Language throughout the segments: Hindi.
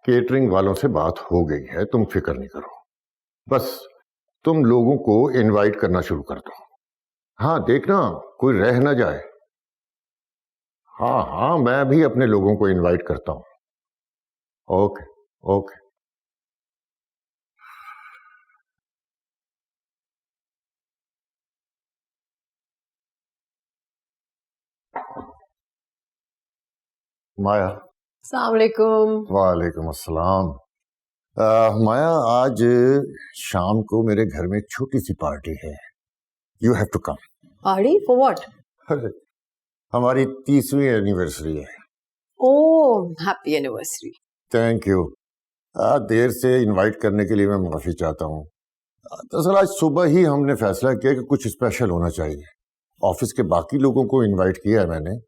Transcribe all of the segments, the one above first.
केटरिंग वालों से बात हो गई है, तुम फिक्र नहीं करो। बस तुम लोगों को इनवाइट करना शुरू कर दो। हाँ, देखना कोई रह ना जाए। हाँ हाँ, मैं भी अपने लोगों को इनवाइट करता हूं। Okay okay. माया। अस्सलाम वालेकुम। वालेकुम अस्सलाम। माया, आज शाम को मेरे घर में एक छोटी सी पार्टी है। You have to come. Party for what? हमारी 30वीं एनिवर्सरी है। Oh, happy anniversary. Thank you. देर से इनवाइट करने के लिए मैं माफी चाहता हूँ। दरअसल आज सुबह ही हमने फैसला किया कि कुछ स्पेशल होना चाहिए। ऑफिस के बाकी लोगों को इनवाइट किया है मैंने।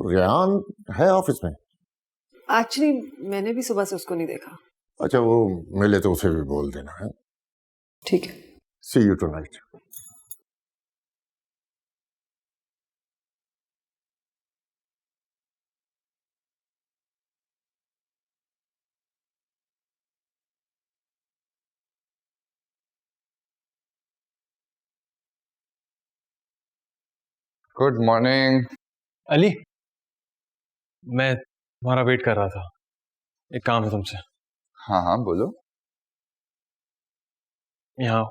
रेहान है ऑफिस में? एक्चुअली मैंने भी सुबह से उसको नहीं देखा। अच्छा, वो मिले तो उसे भी बोल देना है। ठीक है। See you tonight. Good morning. Ali, मैं तुम्हारा वेट कर रहा था। एक काम है तुमसे। हाँ हाँ बोलो। यहाँ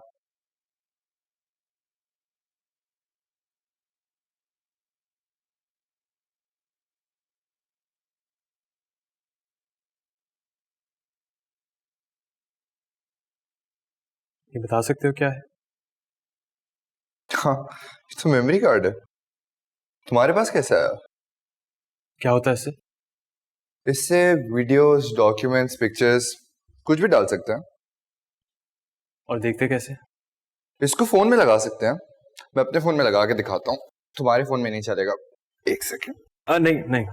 ये बता सकते हो क्या है? हाँ, ये तो मेमोरी कार्ड है। तुम्हारे पास कैसे आया? क्या होता है इससे? इससे वीडियोस, डॉक्यूमेंट्स, पिक्चर्स कुछ भी डाल सकते हैं। और देखते कैसे? इसको फोन में लगा सकते हैं। मैं अपने फोन में लगा के दिखाता हूँ। तुम्हारे फोन में नहीं चलेगा। एक सेकेंड। नहीं नहीं,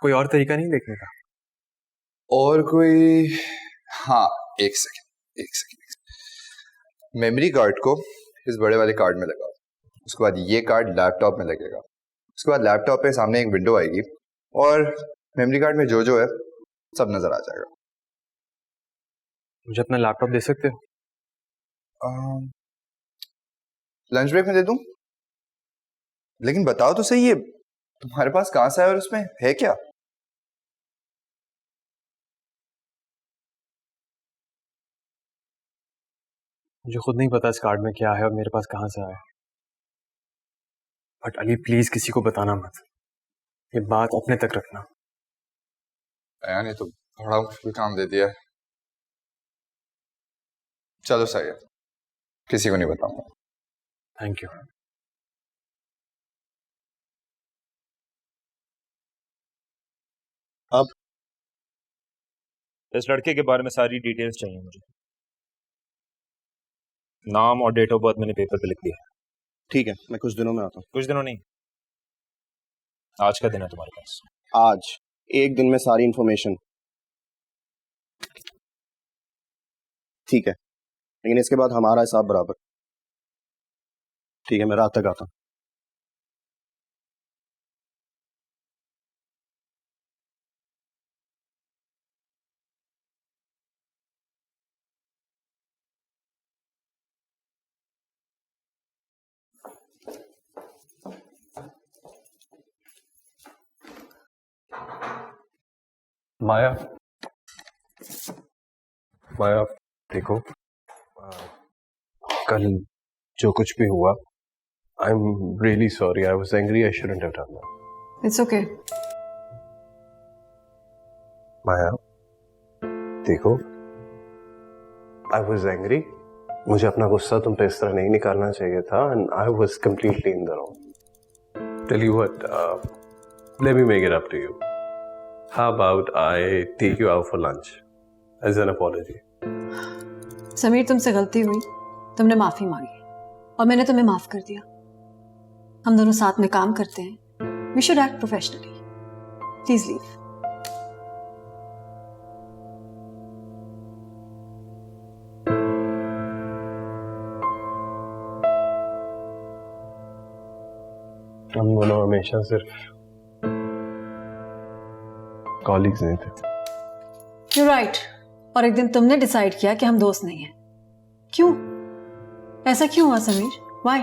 कोई और तरीका नहीं देखने का? और कोई? हाँ, एक सेकेंड एक सेकेंड। मेमोरी कार्ड को इस बड़े वाले कार्ड में लगाओ। उसके बाद ये कार्ड लैपटॉप में लगेगा। उसके बाद लैपटॉप पे सामने एक विंडो आएगी और मेमोरी कार्ड में जो जो है सब नजर आ जाएगा। मुझे अपना लैपटॉप दे सकते हो? लंच ब्रेक में दे दूं? लेकिन बताओ तो सही, ये तुम्हारे पास कहां से है और उसमें है क्या? मुझे खुद नहीं पता इस कार्ड में क्या है और मेरे पास कहाँ से आया। बट अली प्लीज किसी को बताना मत। ये बात अपने तक रखना। यानी तो बड़ा मुश्किल काम दे दिया है। चलो सही है, किसी को नहीं बताऊंगा। Thank you. अब इस लड़के के बारे में सारी डिटेल्स चाहिए मुझे। नाम और डेट ऑफ बर्थ मैंने पेपर पे लिख दिया है। ठीक है, मैं कुछ दिनों में आता हूँ। कुछ दिनों नहीं, आज का दिन है तुम्हारे पास। आज एक दिन में सारी इंफॉर्मेशन। ठीक है, लेकिन इसके बाद हमारा हिसाब बराबर। ठीक है, मैं रात तक आता हूँ। माया, माया देखो, कल जो कुछ भी हुआ, I am really sorry. I was angry. I shouldn't have done that. It's okay. Maya देखो, आई वाज एंग्री। मुझे अपना गुस्सा तुम पे इस तरह नहीं निकालना चाहिए था and I was completely in the wrong. Tell you what, let me make it up to you. How about I take you out for lunch as an apology? Sameer, तुमसे गलती हुई, तुमने माफी मांगी और मैंने तुम्हें माफ कर दिया। हम दोनों साथ में काम करते हैं। We should act professionally. Please leave. हम दोनों हमेशा सिर्फ कॉलीग्स नहीं थे। You right. और एक दिन तुमने डिसाइड किया कि हम दोस्त नहीं हैं। क्यों? ऐसा क्यों हुआ समीर? व्हाई?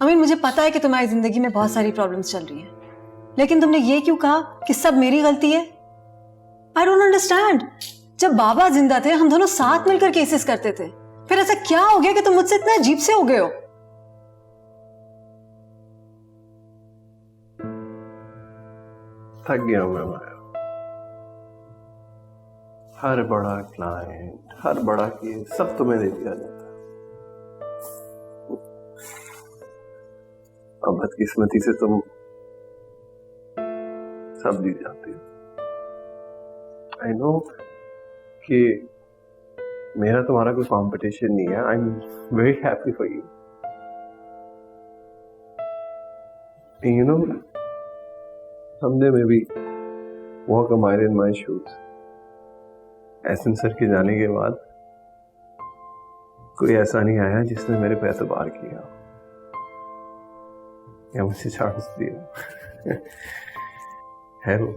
अमीर, मुझे पता है कि तुम्हारी जिंदगी में बहुत सारी प्रॉब्लम्स चल रही हैं, लेकिन तुमने ये क्यों कहा कि सब मेरी गलती है? I don't understand. जब बाबा जिंदा थे हम दोनों साथ मिलकर केसेस करते थे, फिर ऐसा क्या हो गया कि तुम मुझसे इतना अजीब से हो गए हो? थक गया हूं मैं माया। हर बड़ा क्लाइंट, हर बड़ा केस सब तुम्हें दे दिया जाता है। अब बदकिस्मती से तुम सब जीत जाती हो। आई नो कि मेरा तुम्हारा कोई कंपटीशन नहीं है। I am very happy for you. You know, someday maybe walk a mile in my shoes। Ehsan sir के जाने के बाद कोई ऐसा नहीं आया जिसने मेरे पे एतबार किया या मुझे चांस दिया है वो,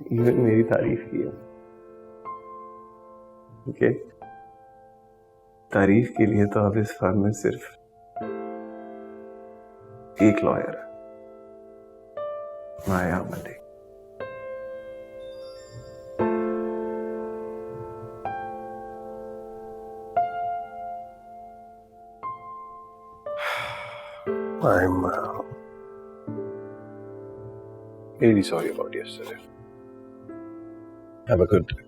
इवन मेरी तारीफ की है। ओके, तारीफ के लिए तो अब इस फर्म में सिर्फ एक लॉयर है, माया Malik. I'm really sorry about yesterday. Have a good day.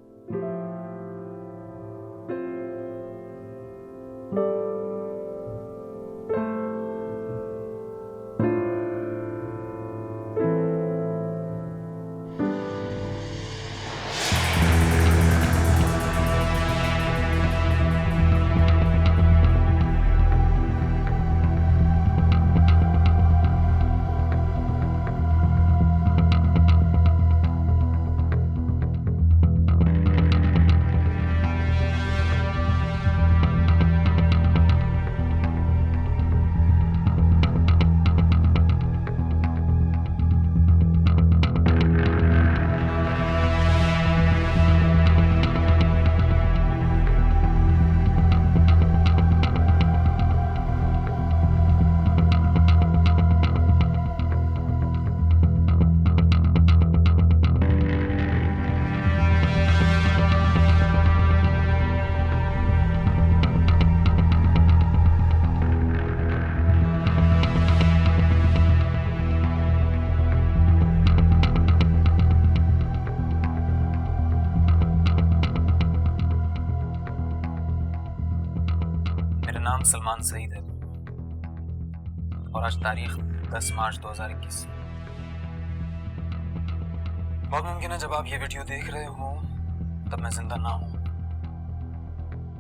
नाम सलमान सईद है और आज तारीख 10 मार्च 2021। बहुत मुमकिन है जब आप ये वीडियो देख रहे हो तब मैं जिंदा ना हूं।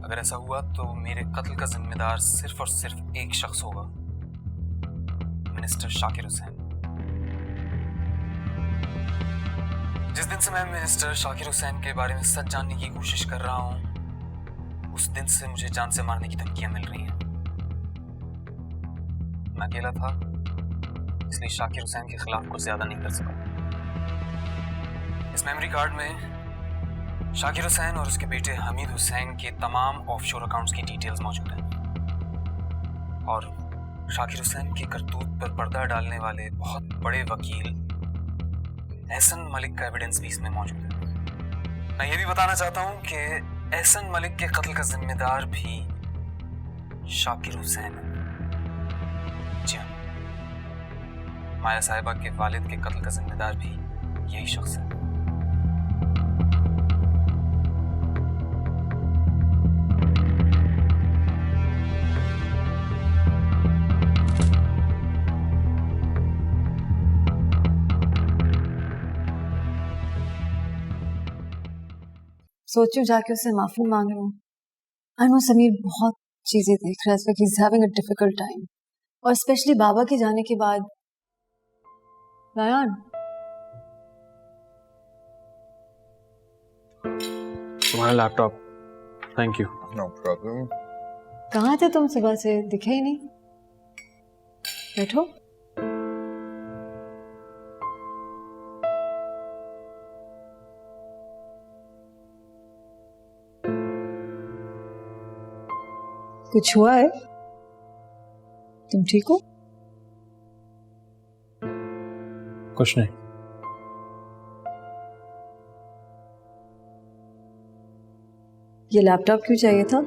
अगर ऐसा हुआ तो मेरे कत्ल का जिम्मेदार सिर्फ और सिर्फ एक शख्स होगा, मिनिस्टर शाकिर हुसैन। जिस दिन से मैं मिनिस्टर शाकिर हुसैन के बारे में सच जानने की कोशिश कर रहा हूं, उस दिन से मुझे जान से मारने की धमकियां मिल रही हैं। मैं अकेला था, इसलिए शाकिर हुसैन के खिलाफ कुछ ज्यादा नहीं कर सका। इस मेमोरी कार्ड में शाकिर हुसैन और उसके बेटे हमीद हुसैन के तमाम ऑफशोर अकाउंट्स की डिटेल्स मौजूद हैं और शाकिर हुसैन की करतूत पर पर्दा डालने वाले बहुत बड़े वकील एहसन मलिक का एविडेंस भी इसमें मौजूद है। मैं ये भी बताना चाहता हूँ कि एहसन मलिक के कत्ल का जिम्मेदार भी शाकिर हुसैन है। जी हाँ, माया साहिबा के वालिद के कत्ल का जिम्मेदार भी यही शख्स है। सोचूं जाके उससे माफी मांग लूं। आई नो समीर बहुत चीजें देख रहा है इस वक्त, he is having a difficult time, और स्पेशली बाबा के जाने के बाद। रायान, तुम्हारा laptop. Thank you. No problem. कहाँ थे तुम? सुबह से दिखे ही नहीं। बैठो। कुछ हुआ है? तुम ठीक हो? कुछ नहीं। ये लैपटॉप क्यों चाहिए था?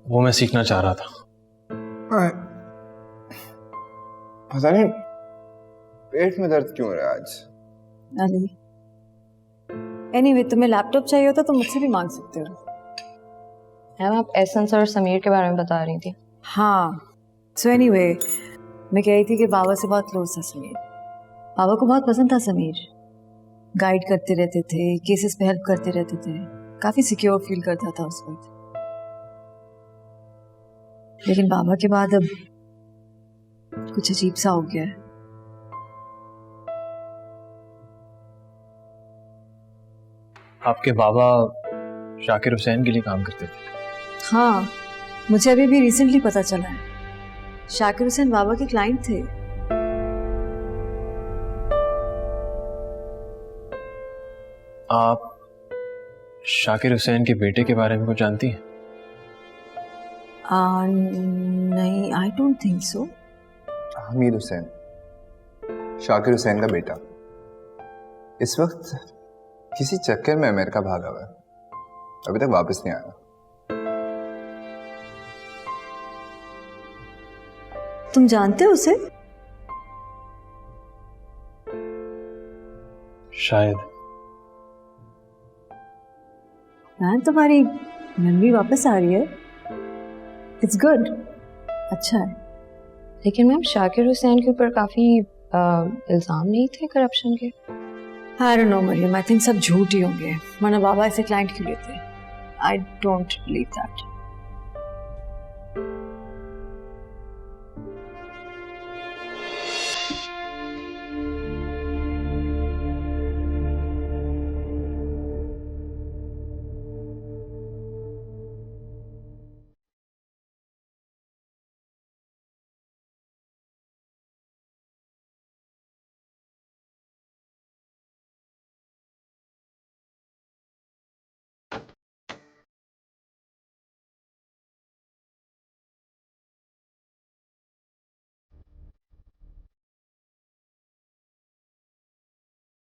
वो मैं सीखना चाह रहा था। पता नहीं पेट में दर्द क्यों हो रहा है आज। अली, एनीवे तुम्हें लैपटॉप चाहिए होता तो मुझसे भी मांग सकते हो। मैम आप एसेंस और समीर के बारे में बता रही थी। हाँ, सो एनीवे मैं कह रही थी कि बाबा से बहुत क्लोज था समीर। बाबा को बहुत पसंद था समीर। गाइड करते रहते थे, केसेस पे हेल्प करते रहते थे, काफी सिक्योर फील करता था उस वक्त। लेकिन बाबा के बाद अब कुछ अजीब सा हो गया है। आपके बाबा शाकिर हुसैन के लिए काम करते थे? हाँ, मुझे अभी भी रिसेंटली पता चला है। शाकिर हुसैन बाबा के क्लाइंट थे। आप शाकिर हुसैन के बेटे के बारे में कुछ जानती हैं? नहीं, I don't think so. Hamid Hussain, Shakir Hussain का बेटा, इस वक्त किसी चक्कर में अमेरिका भागा हुआ है, अभी तक वापस नहीं आया। तुम जानते हो उसे? शायद। मैम तुम्हारी मेमोरी वापस आ रही है। इट्स गुड, अच्छा है। लेकिन मैम शाकिर हुसैन के ऊपर काफी इल्जाम नहीं थे करप्शन के? I don't know Mariam, I think सब झूठ ही होंगे, वरना बाबा ऐसे क्लाइंट क्यों लेते? आई don't believe that.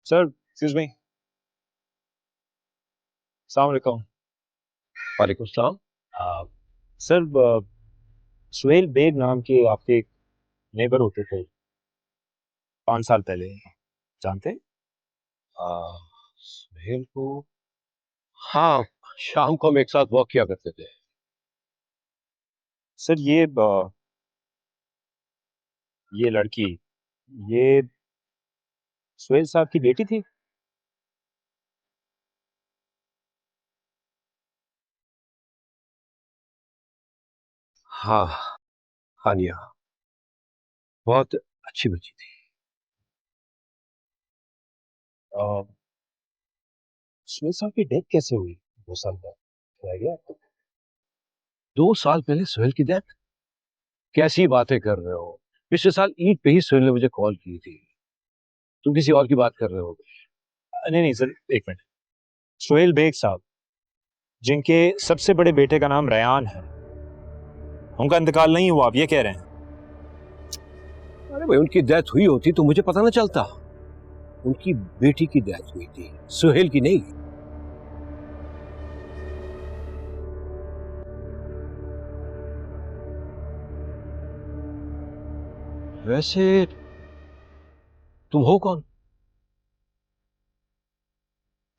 Sir, excuse me. अस्सलाम वालेकुम। वालेकुम सलाम। सर, सुहेल बेग नाम के आपके एक नेबर होते थे 5 साल पहले, जानते हैं? सुहेल को, हाँ, शाम को हम एक साथ वॉक किया करते थे। सर ये लड़की, ये सुहेल साहब की बेटी थी? हाँ, हानिया बहुत अच्छी बच्ची थी। अ, सुहेल साहब की डेथ कैसे हुई 2 साल बाद? रह गया आपको? 2 साल पहले सुहेल की डेथ? कैसी बातें कर रहे हो? पिछले साल ईद पे ही सुहेल ने मुझे कॉल की थी। तुम किसी और की बात कर रहे हो? नहीं नहीं सर, एक मिनट। सुहेल बेग साहब, जिनके सबसे बड़े बेटे का नाम रयान है, उनका इंतकाल नहीं हुआ, आप ये कह रहे हैं? अरे भाई, उनकी डेथ हुई होती तो मुझे पता ना चलता। उनकी बेटी की डेथ हुई थी, सुहेल की नहीं। वैसे तुम हो कौन?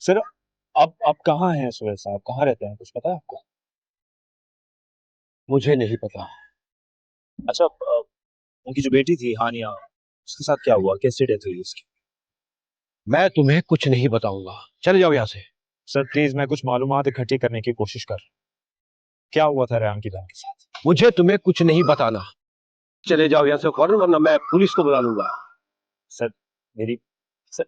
सर, आप कहाँ हैं? सुहेल साहब कहाँ रहते हैं, कुछ पता है आपको? मुझे नहीं पता। अच्छा, उनकी जो बेटी थी हानिया, उसके साथ क्या हुआ, कैसे डेथ हुई उसकी? मैं तुम्हें कुछ नहीं बताऊंगा, चले जाओ यहां से। सर प्लीज, मैं कुछ मालूमात इकट्ठी करने की कोशिश कर रहा हूं। क्या हुआ था रयान की बहन के साथ? मुझे तुम्हें कुछ नहीं बताना, चले जाओ यहां से फौरन, वरना मैं पुलिस को बुला लूंगा। सर मेरी सर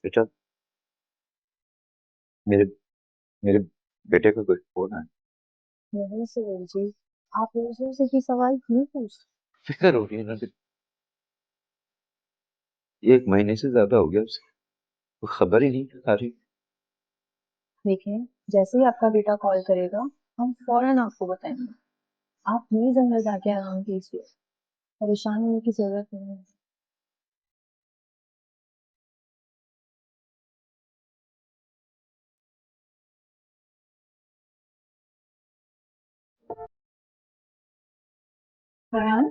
बेटा, मेरे मेरे बेटे का कोई फोन है? नहीं सुहेल जी, आप मुझसे सही सवाल क्यों पूछ? फिक्र हो रही है ना, 1 महीने से ज्यादा हो गया उसे, कोई खबर ही नहीं आ रही। देखिए, जैसे ही आपका बेटा कॉल करेगा हम फौरन आपको बताएंगे। आप प्लीज अंदर जाके आराम कीजिए, परेशान होने की जरूरत नहीं है। फरहान,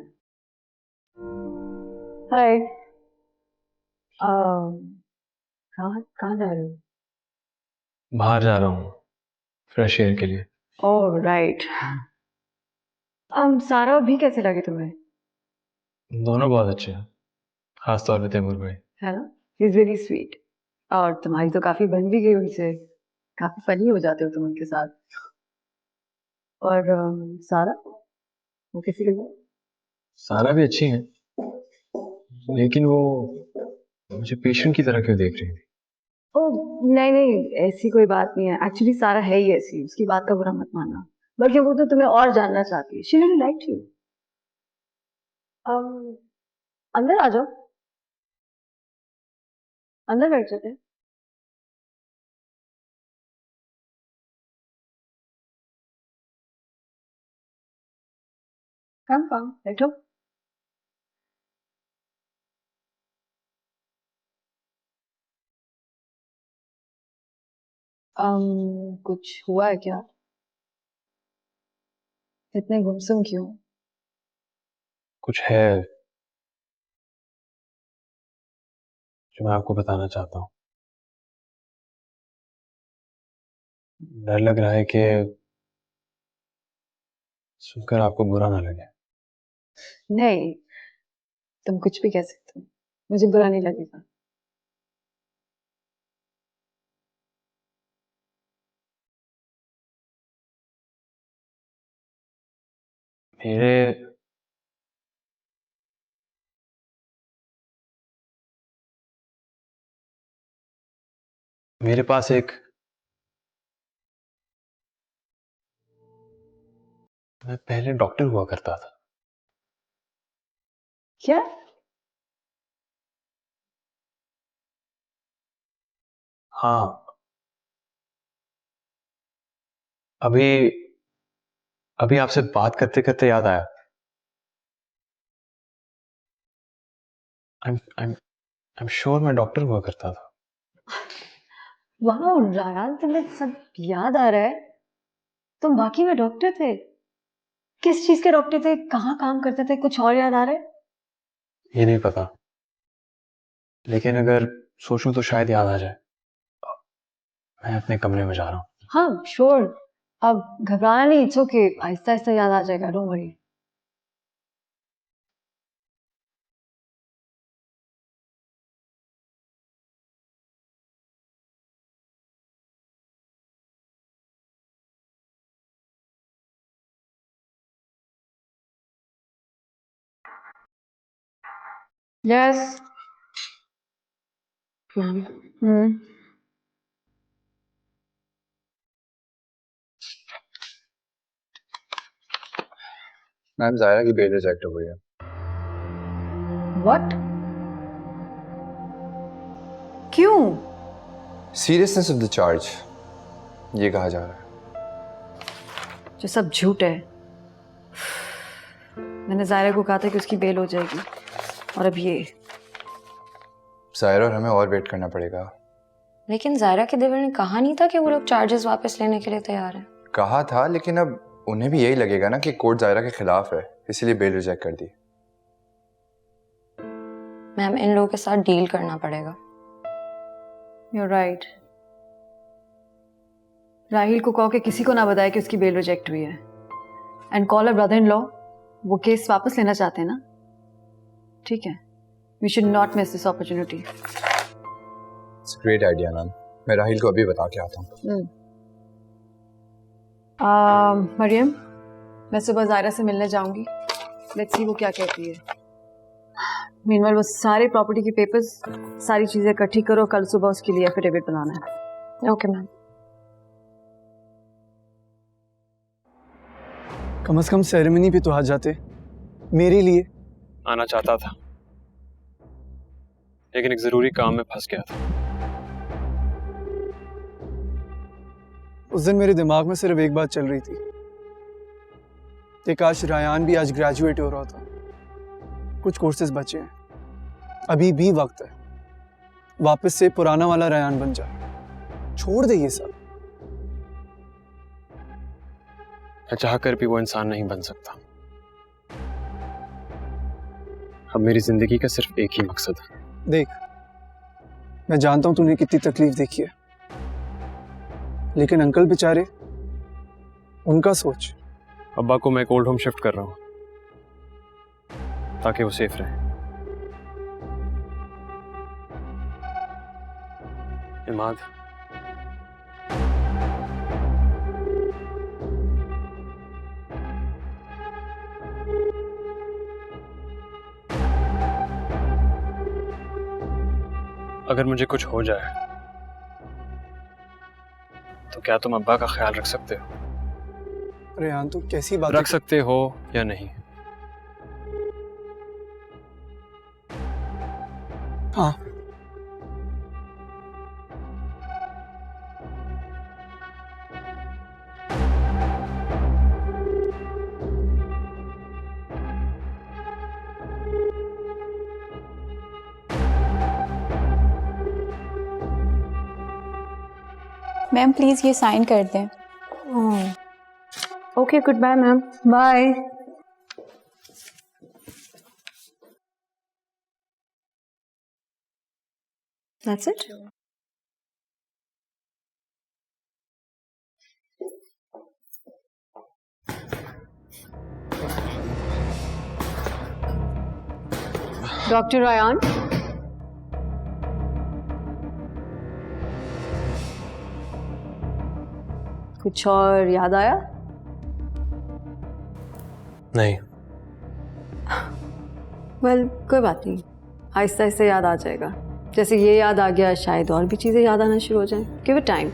हाय। कहाँ कहाँ जा रहे हो? बाहर जा रहा हूँ फ्रेश एयर के लिए। Oh right. सारा भी कैसे लगे तुम्हें? दोनों बहुत अच्छे हैं, खास तौर पे तैमूर भाई। है ना, ही इज वेरी स्वीट। और तुम्हारी तो काफी बन भी गई उनसे, काफी फनी हो जाते हो तुम उनके साथ। और सारा, वो कैसी लगी? सारा भी अच्छी है, लेकिन वो मुझे पेशेंट की तरह क्यों देख रही थी? ओ नहीं नहीं, ऐसी कोई बात नहीं है। एक्चुअली सारा है ही ऐसी, उसकी बात का बुरा मत मानना। बल्कि वो तो तुम्हें और जानना चाहती है। She really liked you. अंदर आ जाओ, अंदर बैठ जाते हैं। कम कम बैठो। कुछ हुआ है क्या? इतने गुमसुम क्यों? कुछ है जो मैं आपको बताना चाहता हूँ। डर लग रहा है कि सुनकर आपको बुरा ना लगे। नहीं, तुम कुछ भी कह सकते हो, मुझे बुरा नहीं लगेगा। मेरे मेरे पास एक मैं पहले डॉक्टर हुआ करता था। क्या? हाँ, अभी अभी आपसे बात करते करते याद आया। आई एम श्योर मैं डॉक्टर हुआ करता था। वाह रायान, तुम्हें सब याद आ रहा है। तुम वाकई में डॉक्टर थे? किस चीज के डॉक्टर थे, कहाँ काम करते थे, कुछ और याद आ रहा है? ये नहीं पता, लेकिन अगर सोचूं तो शायद याद आ जाए। मैं अपने कमरे में जा रहा हूँ। हाँ श्योर। अब घबराना नहीं, इट्स ओके, आहिस्ता आहिस्ता याद आ जाएगा, don't worry. Yes. Hmm. Ma'am, Zaira की बेल रिजेक्ट हो गई है। व्हाट? क्यों? सीरियसनेस ऑफ द चार्ज, ये कहा जा रहा है। जो सब झूठ है। मैंने जायरा को कहा था कि उसकी बेल हो जाएगी, और अब ये। जायरा और हमें और वेट करना पड़ेगा। लेकिन जायरा के देवर ने कहा नहीं था कि वो लोग चार्जेस वापस लेने के लिए तैयार हैं? कहा था, लेकिन अब उन्हें भी यही लगेगा ना कि कोर्ट जायरा के खिलाफ है, इसीलिए बेल रिजेक्ट कर दी। मैम, इन लोगों के साथ डील करना पड़ेगा। You're right. राहिल को कहो कि किसी को ना बताए कि उसकी बेल रिजेक्ट हुई है। And call a brother in law, वो केस वापस लेना चाहते हैं ना? ठीक है, we should not miss this opportunity. It's great idea ma'am, मैं राहिल को अभी बता के आता हूँ। मरियम, मैं सुबह जायरा से मिलने जाऊंगी। लेट्स सी वो क्या कहती है। मीनवाइल वो सारे प्रॉपर्टी के पेपर्स, सारी चीजें इकट्ठी करो, कल सुबह उसके लिए एफिडेविट बनाना है। Okay ma'am. कम से कम सेरेमनी पे तो आ जाते मेरे लिए। आना चाहता था लेकिन एक जरूरी काम में फंस गया था। उस दिन मेरे दिमाग में सिर्फ एक बात चल रही थी कि काश रायान भी आज ग्रेजुएट हो रहा था। कुछ कोर्सेज बचे हैं, अभी भी वक्त है, वापस से पुराना वाला रायान बन जाए। छोड़ दे ये सब। मैं चाहकर भी वो इंसान नहीं बन सकता। अब मेरी जिंदगी का सिर्फ एक ही मकसद है। देख, मैं जानता हूं तूने कितनी तकलीफ देखी है, लेकिन अंकल बेचारे, उनका सोच। अब्बा को मैं एक ओल्ड होम शिफ्ट कर रहा हूं ताकि वो सेफ रहे। इमाद, अगर मुझे कुछ हो जाए तो क्या तुम अब्बा का ख्याल रख सकते हो? रेहान, तू कैसी बात रख सकते हो या नहीं? हाँ। मैम प्लीज ये साइन कर दें। Okay, goodbye ma'am. Bye. That's it? Dr. Ryan? कुछ और याद आया? नहीं। वेल, कोई बात नहीं, आहिस्ता आहिस्ता याद आ जाएगा। जैसे ये याद आ गया, शायद और भी चीजें याद आना शुरू हो जाएं। Give it time.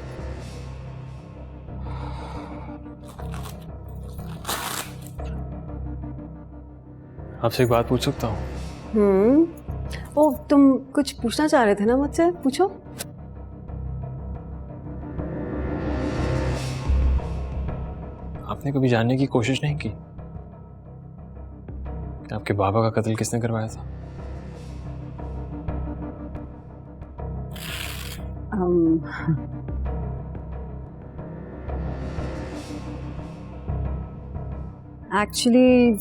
आपसे एक बात पूछ सकता हूँ? ओह, तुम कुछ पूछना चाह रहे थे ना मुझसे? पूछो। आपने कभी जानने की कोशिश नहीं की कि आपके बाबा का कत्ल किसने करवाया था? एक्चुअली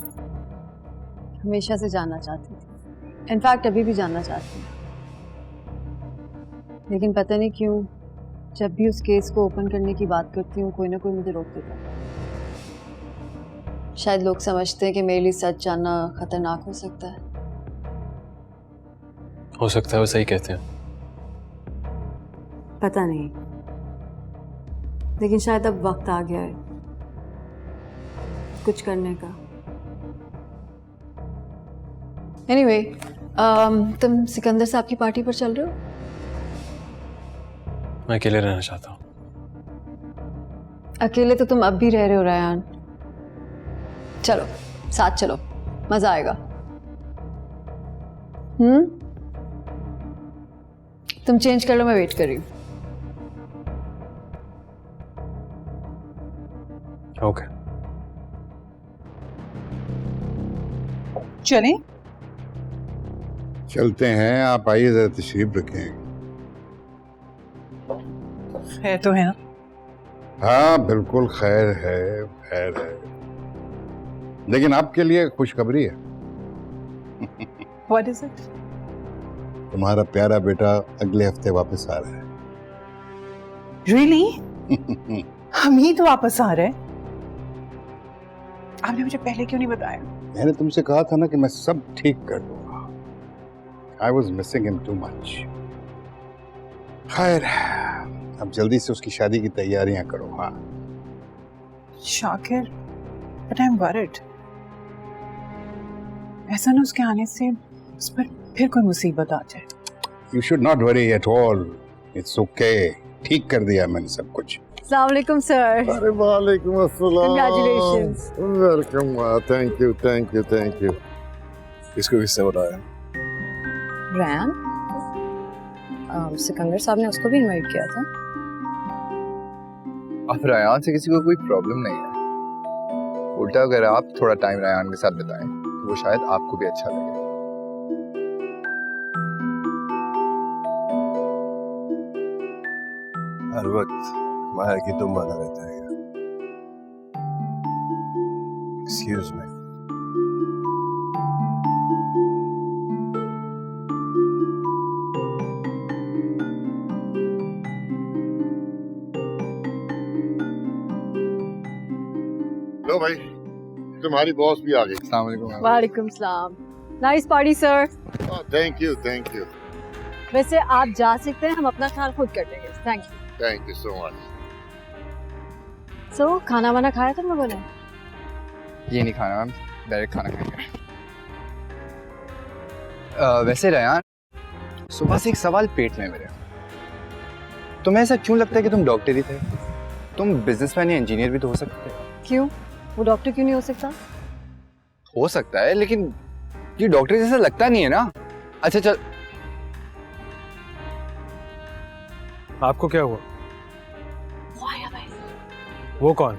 हमेशा से जानना चाहती थी, इनफैक्ट अभी भी जानना चाहती हूँ, लेकिन पता नहीं क्यों जब भी उस केस को ओपन करने की बात करती हूँ कोई ना कोई मुझे रोक देता है। शायद लोग समझते हैं कि मेरे लिए सच जानना खतरनाक हो सकता है। हो सकता है वो सही कहते हैं। पता नहीं, लेकिन शायद अब वक्त आ गया है कुछ करने का। एनीवे, तुम सिकंदर साहब की पार्टी पर चल रहे हो? मैं अकेले रहना चाहता हूँ। अकेले तो तुम अब भी रह रहे हो रायान। चलो साथ चलो, मजा आएगा। तुम चेंज कर लो, मैं वेट कर रही हूँ। ओके। चलें? चलते हैं, आप आइए, जरा तशरीफ रखें। खैर तो है ना? हाँ बिल्कुल खैर है, खैर है, लेकिन आपके लिए खुशखबरी है। What is it? तुम्हारा प्यारा बेटा अगले हफ्ते वापस आ रहा है। Really? हमीद वापस आ रहे हैं? आपने मुझे पहले क्यों नहीं बताया? मैंने तुमसे कहा था ना कि मैं सब ठीक कर दूंगा। I was missing him too much. खैर, अब जल्दी से उसकी शादी की तैयारियां करो। हाँ शाकिर, but I'm worried. ऐसा ना उसके आने से उस पर फिर कोई मुसीबत आ जाए। You should not worry at all, it's okay. ठीक कर दिया मैंने सब कुछ। अस्सलाम वालेकुम सर। अरे वालेकुम अस्सलाम। Congratulations. Welcome. Thank you thank you thank you. किसको किससे बुलाया? रैन सिकंदर साहब ने उसको भी इनवाइट किया था। अब रायान से किसी को कोई प्रॉब्लम नहीं है। उल्टा अगर आप थोड़ा टाइम रायान के साथ बिताएं तो वो शायद आपको भी अच्छा लगे। हर वक्त माया की तुम बना रहता है। Excuse me. लो भाई, तुम्हारी बॉस भी आ गई। अस्सलाम वालेकुम। वालेकुम सलाम। Nice party sir. Thank you thank you वैसे आप जा सकते हैं, हम अपना ख्याल खुद कर लेंगे। Thank you so much. So खाना वाना खाया तुम लोगों ने? ये नहीं खाना मैम, डायरेक्ट खाना खाएंगे। वैसे रायान, सुबह से एक सवाल पेट में मेरे, तुम्हें ऐसा क्यों लगता है कि तुम डॉक्टर ही थे? तुम बिजनेसमैन या इंजीनियर भी तो हो सकते थे। क्यों? वो डॉक्टर क्यों नहीं हो सकता? हो सकता है, लेकिन ये डॉक्टर जैसा लगता नहीं है ना। अच्छा चल, आपको क्या हुआ? वो आया भाई। वो कौन?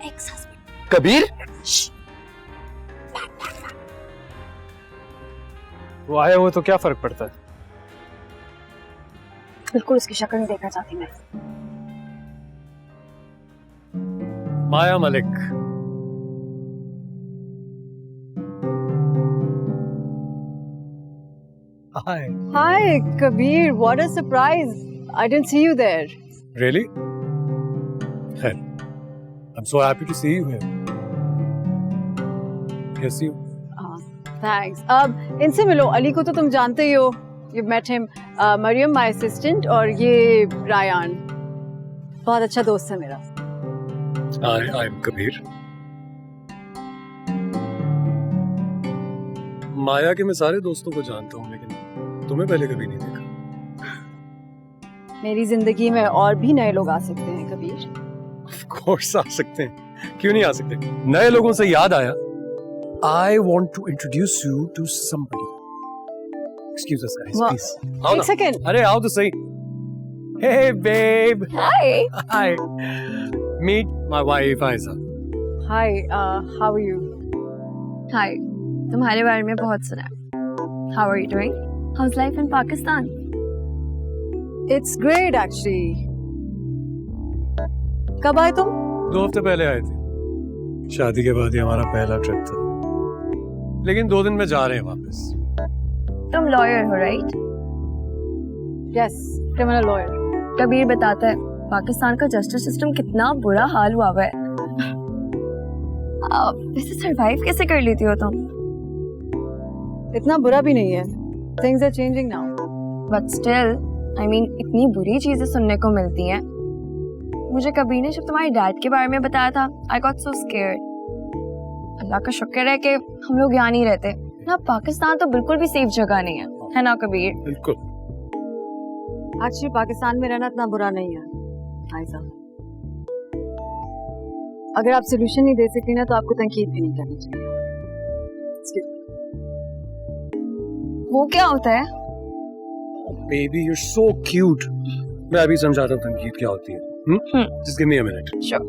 Ex husband. कबीर? वो आया हुआ तो क्या फर्क पड़ता है? बिल्कुल उसकी शक्ल नहीं देखना चाहती मैं। माया Malik. Hi. Hi Kabir, what a surprise. I didn't see you there. Really? Hey, I'm so happy to see you here. Yes, you. Thanks. अब इनसे मिलो। अली को तो तुम जानते ही हो। You've met him. Maryam my assistant और ये रायान, बहुत अच्छा दोस्त है मेरा। I'm Kabir. माया के मैं सारे दोस्तों को जानता हूँ, लेकिन तुम्हें पहले कभी नहीं देखा। मेरी जिंदगी में और भी नए लोग आ सकते हैं कबीर। Of course आ सकते हैं, क्यों नहीं आ सकते? नए लोगों से याद आया, I want to introduce you to somebody. Excuse us guys, please. आओ एक ना। सेकेंड। अरे आओ तो सही। Hey babe. Hi. Hi. Meet my wife Aiza. Hi, how are you? Hi. तुम्हारे बारे में बहुत सुना है। How are you doing? How's life in Pakistan? It's great actually. कब आए तुम? 2 हफ्ते पहले आए थे। शादी के बाद ही हमारा पहला ट्रिप था, लेकिन 2 दिन में जा रहे हैं वापस। तुम लॉयर हो right? Yes, criminal lawyer. Kabir बताता है पाकिस्तान का जस्टिस सिस्टम कितना बुरा हाल हुआ है। वैसे सरवाइव कैसे कर लेती हो तुम? इतना बुरा भी नहीं है। Things are changing now. But still, I mean, इतनी बुरी चीजें सुनने को मिलती हैं। मुझे कबीर ने जब तुम्हारे डैड के बारे में बताया था, I got so scared. अल्लाह का शुक्र है कि हम लोग यहाँ नहीं रहते। ना पाकिस्तान तो बिल्कुल भी सेफ जगह नहीं है ना कबीर? बिल्कुल। Actually पाकिस्तान में रहना इतना बुरा नहीं है आयशा। अगर आप सोल्यूशन नहीं दे सकती ना, तो आपको तनकीद भी नहीं करनी चाहिए। वो क्या होता है? Baby, you're so cute. मैं अभी समझाता हूँ तनकीद क्या होती है। Just give me a minute. Sure.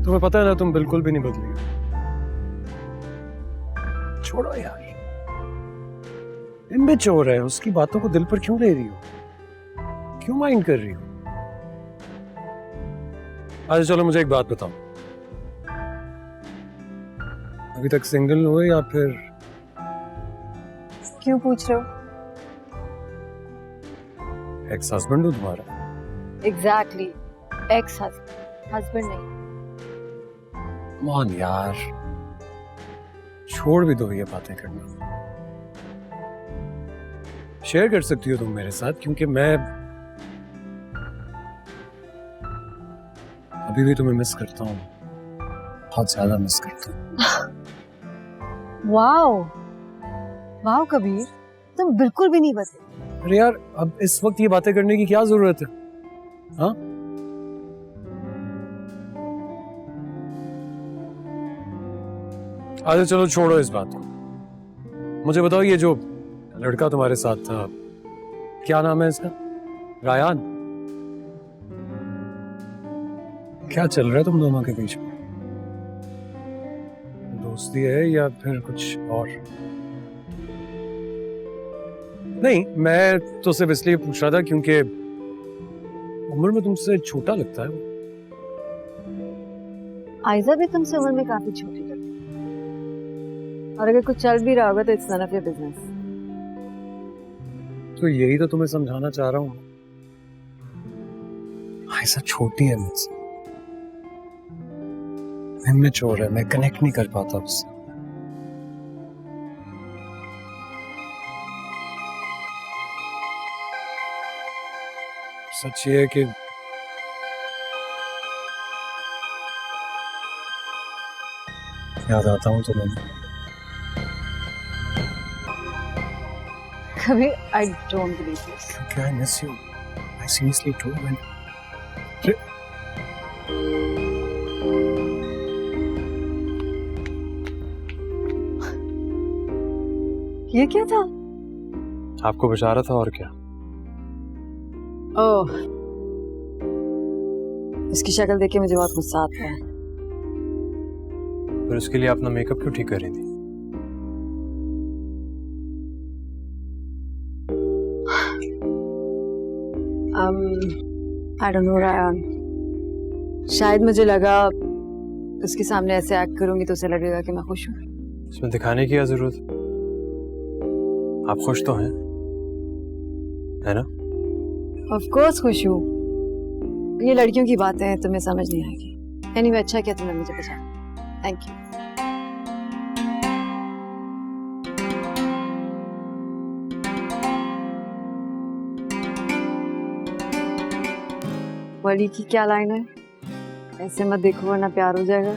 तुम्हें पता है ना, तुम बिल्कुल भी नहीं बदली हो। छोड़ो यार, इमेच्योर है, उसकी बातों को दिल पर क्यों ले रही हो? क्यों माइंड कर रही हो? अच्छा चलो मुझे एक बात बताओ, अभी तक सिंगल हो या फिर? क्यों पूछ रहे हो? एक्स हस्बैंड हो तुम्हारा? एग्जैक्टली, एक्स हस्बैंड नहीं। मान यार, छोड़ भी दो ये बातें करना। शेयर कर सकती हो तुम मेरे साथ, क्योंकि मैं अभी भी तुम्हें मिस करता हूँ, बहुत ज्यादा मिस करता हूँ। वाओ वाओ कबीर, तुम बिल्कुल भी नहीं बदले। अरे यार, अब इस वक्त ये बातें करने की क्या जरूरत है? हाँ, अच्छा चलो छोड़ो इस बात को। मुझे बताओ, ये जो लड़का तुम्हारे साथ था, क्या नाम है इसका? रायान? क्या चल रहा है तुम दोनों के बीच में? दोस्ती है या फिर कुछ और? नहीं, मैं तो सिर्फ इसलिए पूछ रहा था क्योंकि उम्र में तुमसे छोटा लगता है। आयजा भी तुमसे उम्र में काफी छोटी लगती है, और अगर कुछ चल भी रहा होगा तो it's none of your business. तो यही तो तुम्हें समझाना चाह रहा हूँ। आयजा छोटी है मुझसे, इमेच्योर है, मैं कनेक्ट नहीं कर पाता उससे। सच ये है कि याद आता हूँ तुम्हें। Kabir, I don't believe this. क्योंकि I miss you, I seriously do. ये क्या था? आपको बचा रहा था और क्या। ओह, इसकी शक्ल देख के मुझे बहुत गुस्सा आता है। फिर उसके लिए अपना मेकअप क्यों ठीक कर रही थी? I don't know रायान, शायद मुझे लगा उसके सामने ऐसे एक्ट करूंगी तो उसे लगेगा कि मैं खुश हूँ। इसमें दिखाने की क्या जरूरत? आप खुश तो हैं, है ना? ऑफ कोर्स खुश हूँ। ये लड़कियों की बातें हैं, तुम्हें समझ नहीं आएगी। एनीवे, अच्छा किया तुमने मुझे बचाया। Thank you. वली की क्या लाइन है? ऐसे मत देखो वरना प्यार हो जाएगा।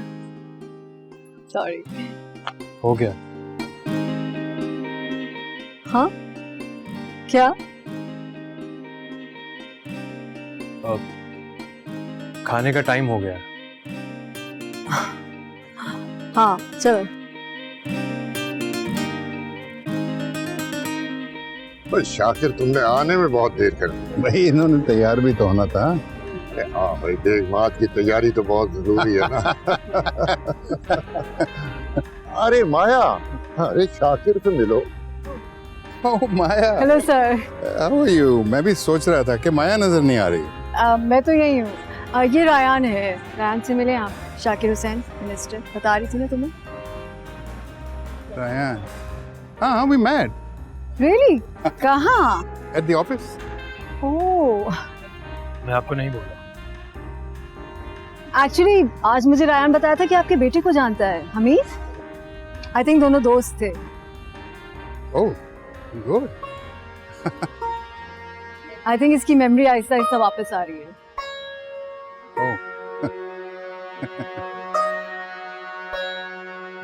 सॉरी। हो गया। हाँ क्या? खाने का टाइम हो गया। हाँ चलो। पर शाकिर, तुमने आने में बहुत देर कर दी। भाई इन्होंने तैयार भी तो होना था। हाँ भाई, देख, बात की तैयारी तो बहुत जरूरी है ना। अरे माया, अरे शाकिर से मिलो। Oh Maya. Hello sir. How are you? मैं भी सोच रहा था कि माया नजर नहीं आ रही। मैं तो यही हूँ। ये रायान है। रायान से मिले आप? शाकिर हुसैन, मिनिस्टर। बता रही थी ना तुम्हें। रायान? हाँ, वी मेट। रियली? कहाँ? At the office. ओह। मैं आपको नहीं बोला। एक्चुअली आज मुझे रायान बताया था कि आपके बेटे को जानता है, हमीद। आई थिंक दोनों दोस्त थे। Oh good. आई थिंक इसकी मेमोरी आहिस्ता आहिस्ता वापस आ रही है।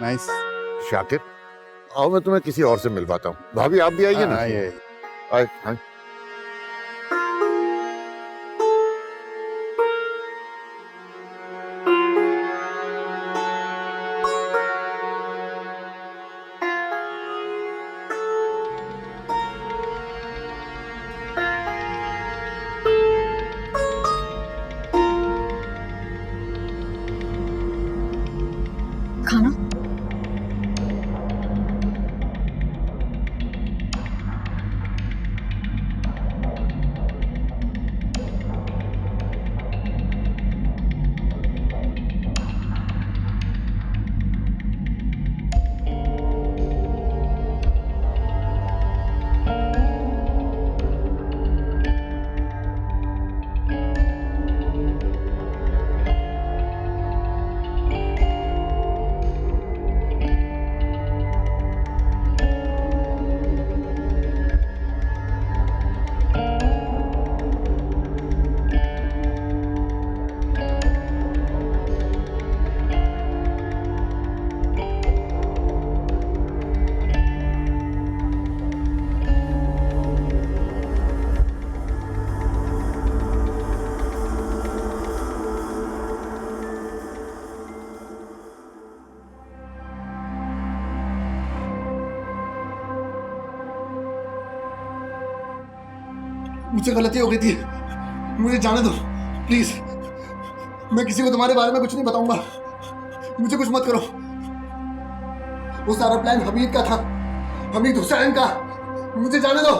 नाइस। शाकिर, आओ मैं तुम्हें किसी और से मिलवाता हूँ। भाभी आप भी आइए ना। आइए। आइए। खाना? मुझसे गलती हो गई थी, मुझे जाने दो प्लीज। मैं किसी को तुम्हारे बारे में कुछ नहीं बताऊंगा, मुझे कुछ मत करो। वो सारा प्लान हमीद का था, हमीद हुसैन का। मुझे जाने दो।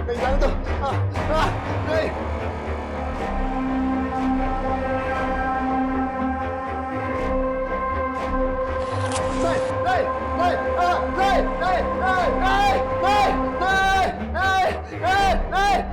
नहीं जाने दो। नहीं। नहीं।